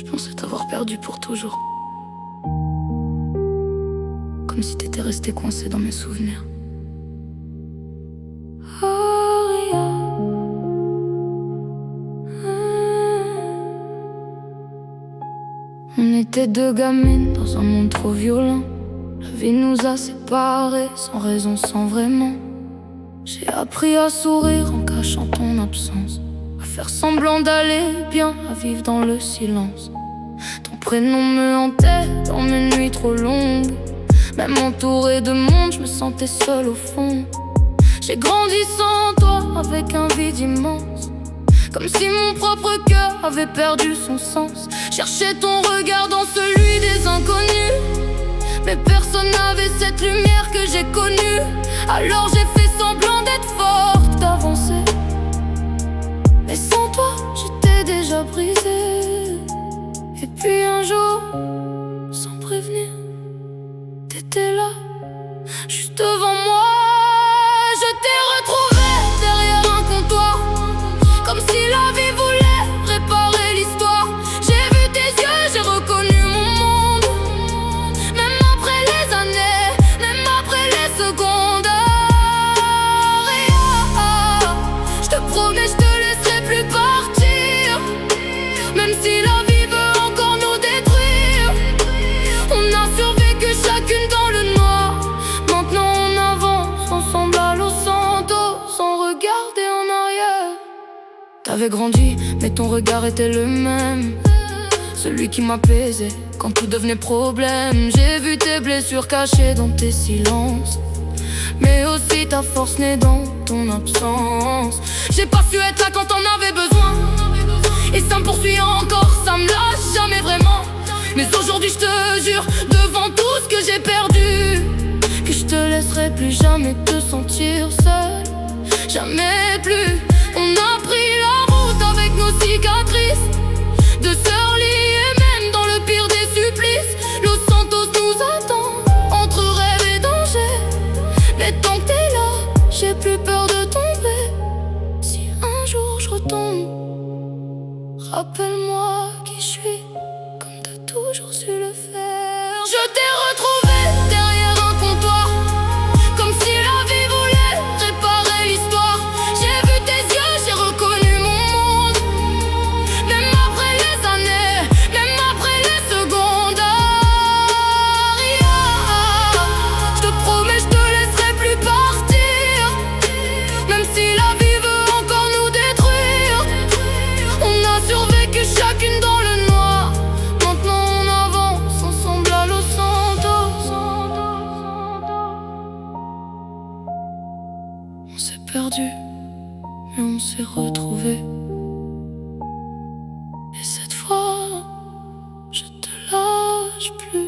Je pensais t'avoir perdu pour toujours. Comme si t'étais resté coincé dans mes souvenirs. On était deux gamines dans un monde trop violent. La vie nous a séparés sans raison, sans vraiment. J'ai appris à sourire en cachant ton absence, à faire semblant d'aller bien, à vivre dans le silence. Ton prénom me hantait dans mes nuits trop longues. Même entouré de monde, je me sentais seule au fond. J'ai grandi sans toi, avec un vide immense, comme si mon propre cœur avait perdu son sens. Cherchais ton regard dans celui des inconnus, mais personne n'avait cette lumière que j'ai connue. Alors j'ai fait semblant d'être forte, d'avancer, mais sans toi, j'étais déjà brisée. Et puis un jour, sans prévenir, t'étais là, juste devant moi. Je t'ai retrouvé derrière un comptoir, comme si la vie voulait réparer l'histoire. J'ai vu tes yeux, j'ai reconnu mon monde, même après les années, même après les secondes. Je te promets, je te laisserai plus partir, même si la vie veut encore nous détruire. On a survécu chacune dans le noir. Maintenant on avance ensemble à Los Santos, sans regarder en arrière. T'avais grandi, mais ton regard était le même, celui qui m'apaisait quand tout devenait problème. J'ai vu tes blessures cachées dans tes silences, mais aussi ta force née dans ton absence. J'ai pas su être là quand t'en avais besoin, et ça me poursuit encore, ça me lâche jamais vraiment. Mais aujourd'hui je te jure, devant tout ce que j'ai perdu, que je te laisserai plus jamais te sentir seule, jamais plus. On a pris la route avec nos cicatrices, de sœurs liées même dans le pire des supplices. Los Santos nous attend, entre rêve et danger, mais tant que t'es là, j'ai plus peur de tomber. Si un jour je retombe, rappelle-moi qui je suis, comme t'as toujours su le faire. Je t'ai retrouvé derrière un comptoir, comme si la vie voulait réparer l'histoire. J'ai vu tes yeux, j'ai reconnu mon monde, même après les années, même après les secondes. Je te promets, je te laisserai plus partir, même si la vie veut encore nous détruire. On a survécu chacune dans le noir. Maintenant on avance ensemble à Los Santos. On s'est perdu, mais on s'est retrouvé. Et cette fois, je te lâche plus.